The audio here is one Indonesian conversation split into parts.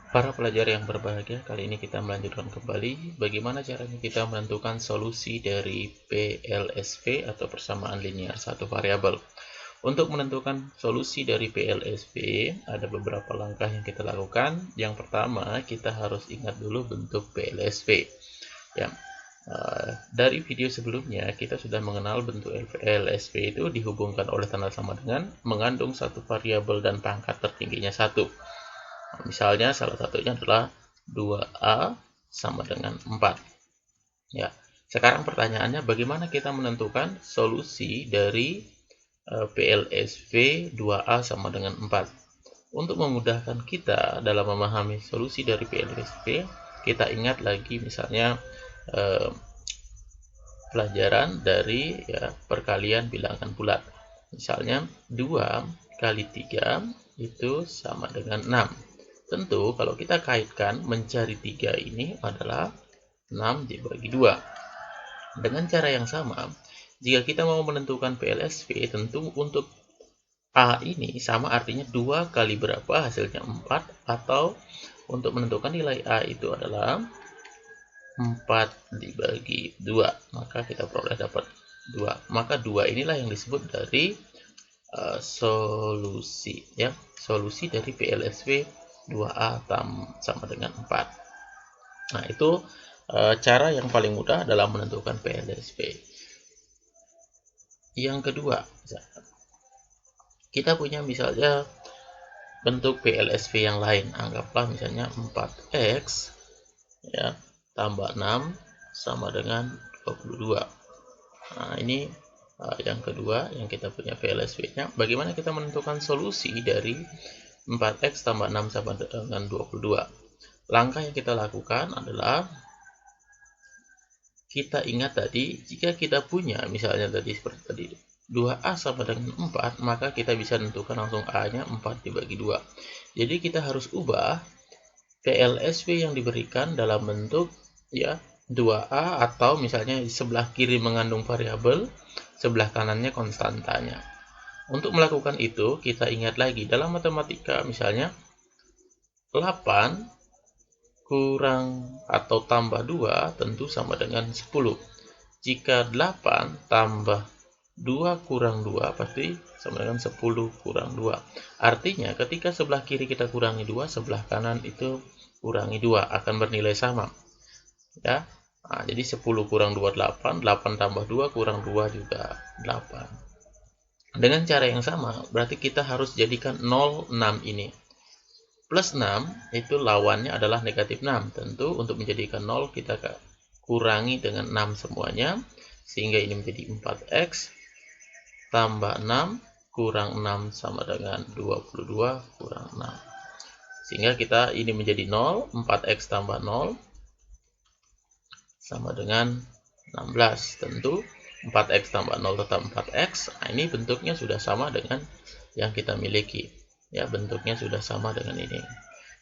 Para pelajar yang berbahagia, kali ini kita melanjutkan kembali bagaimana caranya kita menentukan solusi dari PLSV atau persamaan linear satu variabel. Untuk menentukan solusi dari PLSV, ada beberapa langkah yang kita lakukan. Yang pertama, kita harus ingat dulu bentuk PLSV. Ya, dari video sebelumnya, kita sudah mengenal bentuk PLSV itu dihubungkan oleh tanda sama dengan mengandung satu variabel dan pangkat tertingginya 1. Misalnya salah satunya adalah 2A sama dengan 4. Ya, sekarang pertanyaannya bagaimana kita menentukan solusi dari PLSV 2A sama dengan 4. Untuk memudahkan kita dalam memahami solusi dari PLSV, kita ingat lagi misalnya pelajaran dari perkalian bilangan bulat. Misalnya 2 kali 3 itu sama dengan 6. Tentu kalau kita kaitkan mencari 3 ini adalah 6 dibagi 2. Dengan cara yang sama, jika kita mau menentukan PLSV, tentu untuk A ini sama artinya 2 kali berapa hasilnya 4, atau untuk menentukan nilai A itu adalah 4 dibagi 2. Maka kita peroleh dapat 2. Maka 2 inilah yang disebut dari solusi, ya. Solusi dari PLSV 2A sama dengan 4. Nah, itu cara yang paling mudah dalam menentukan PLSV. Yang kedua, kita punya misalnya bentuk PLSV yang lain. Anggaplah misalnya 4X ya tambah 6 sama dengan 22. Nah, ini yang kedua yang kita punya PLSV-nya. Bagaimana kita menentukan solusi dari 4X tambah 6 sama dengan 22. Langkah yang kita lakukan adalah kita ingat tadi, jika kita punya misalnya tadi seperti tadi 2A sama dengan 4, maka kita bisa tentukan langsung A-nya 4 dibagi 2. Jadi kita harus ubah PLSV yang diberikan dalam bentuk 2A, atau misalnya di sebelah kiri mengandung variabel, sebelah kanannya konstantanya. Untuk melakukan itu, kita ingat lagi dalam matematika misalnya 8 kurang atau tambah 2 tentu sama dengan 10. Jika 8 tambah 2 kurang 2 pasti sama dengan 10 kurang 2. Artinya ketika sebelah kiri kita kurangi 2, sebelah kanan itu kurangi 2 akan bernilai sama. Ya. Nah, jadi 10 kurang 2 8, 8 tambah 2 kurang 2 juga 8. Dengan cara yang sama, berarti kita harus jadikan 0, 6 ini. Plus 6 itu lawannya adalah negatif 6. Tentu untuk menjadikan 0 kita kurangi dengan 6 semuanya, sehingga ini menjadi 4X tambah 6 kurang 6 sama dengan 22 kurang 6. Sehingga kita ini menjadi 0, 4X tambah 0 sama dengan 16. Tentu 4X tambah 0 tetap 4X. Nah, ini bentuknya sudah sama dengan yang kita miliki. Ya, bentuknya sudah sama dengan ini.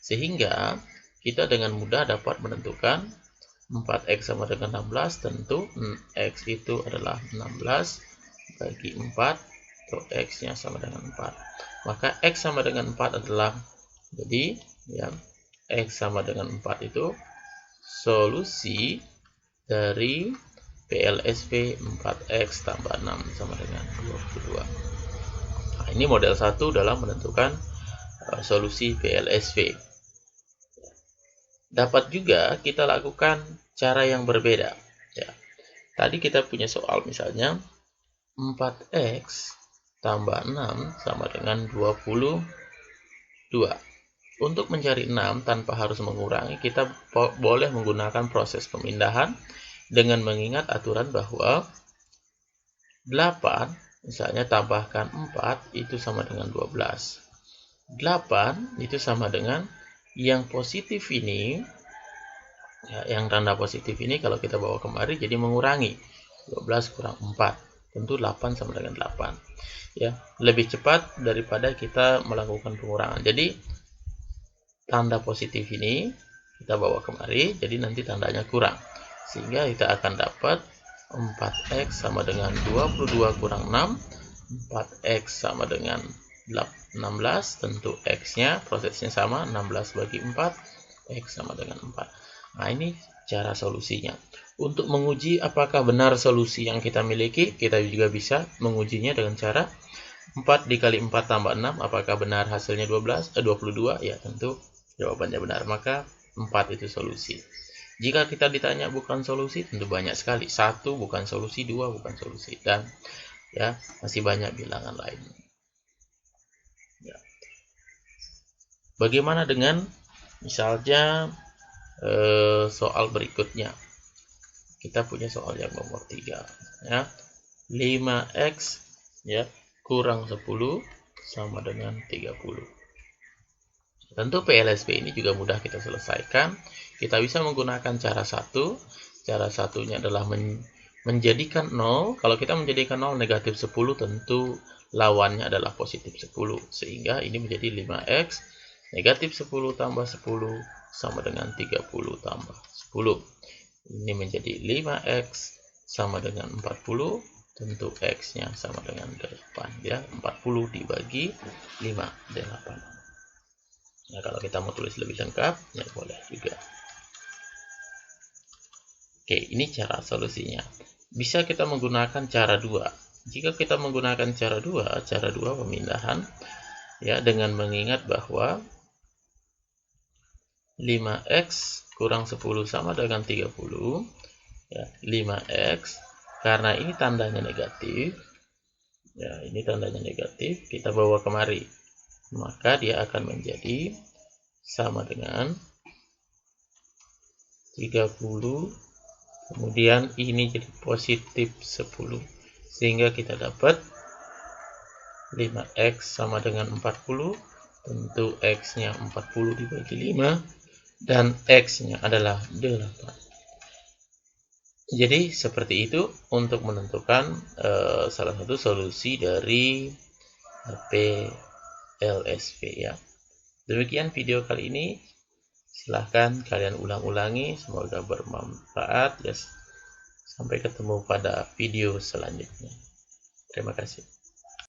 Sehingga kita dengan mudah dapat menentukan 4X sama dengan 16. Tentu X itu adalah 16 bagi 4, atau X-nya sama dengan 4. Maka X sama dengan 4 adalah, jadi X sama dengan 4 itu solusi dari PLSV 4X tambah 6 sama dengan 22. Nah, ini model 1 dalam menentukan solusi PLSV. Dapat juga kita lakukan cara yang berbeda. Ya. Tadi kita punya soal misalnya 4X tambah 6 sama dengan 22. Untuk mencari 6 tanpa harus mengurangi, kita boleh menggunakan proses pemindahan dengan mengingat aturan bahwa 8 misalnya tambahkan 4 itu sama dengan 12. 8 itu sama dengan yang positif ini, yang tanda positif ini kalau kita bawa kemari jadi mengurangi 12 kurang 4. Tentu 8 sama dengan 8. Ya, lebih cepat daripada kita melakukan pengurangan. Jadi tanda positif ini kita bawa kemari, jadi nanti tandanya kurang. Sehingga kita akan dapat 4X sama dengan 22 kurang 6. 4X sama dengan 16. Tentu X-nya prosesnya sama, 16 bagi 4 X sama dengan 4. Nah, ini cara solusinya. Untuk menguji apakah benar solusi yang kita miliki, kita juga bisa mengujinya dengan cara 4 dikali 4 tambah 6, apakah benar hasilnya 22? Ya, tentu jawabannya benar. Maka 4 itu solusi. Jika kita ditanya bukan solusi, tentu banyak sekali. 1 bukan solusi, 2 bukan solusi, dan ya masih banyak bilangan lain. Ya. Bagaimana dengan misalnya soal berikutnya? Kita punya soal yang nomor 3, ya. 5x ya kurang 10 sama dengan 30. Tentu PLSP ini juga mudah kita selesaikan. Kita bisa menggunakan cara satu. Cara satunya adalah menjadikan 0. Kalau kita menjadikan 0 negatif 10, tentu lawannya adalah positif 10. Sehingga ini menjadi 5x negatif 10 tambah 10 sama dengan 30 tambah 10. Ini menjadi 5x sama dengan 40, tentu x-nya sama dengan 8 ya. 40 dibagi 5, 8. Nah, kalau kita mau tulis lebih lengkap, ya boleh juga. Oke, ini cara solusinya. Bisa kita menggunakan cara 2. Jika kita menggunakan cara 2 pemindahan ya, dengan mengingat bahwa 5x kurang 10 sama dengan 30 ya, 5x karena ini tandanya negatif ya, ini tandanya negatif, kita bawa kemari, maka dia akan menjadi sama dengan 30, kemudian ini jadi positif 10, sehingga kita dapat 5x sama dengan 40, tentu x-nya 40 dibagi 5 dan x-nya adalah 8. Jadi seperti itu untuk menentukan salah satu solusi dari PLSP ya. Demikian video kali ini. Silahkan kalian ulang-ulangi, semoga bermanfaat ya. Sampai ketemu pada video selanjutnya. Terima kasih.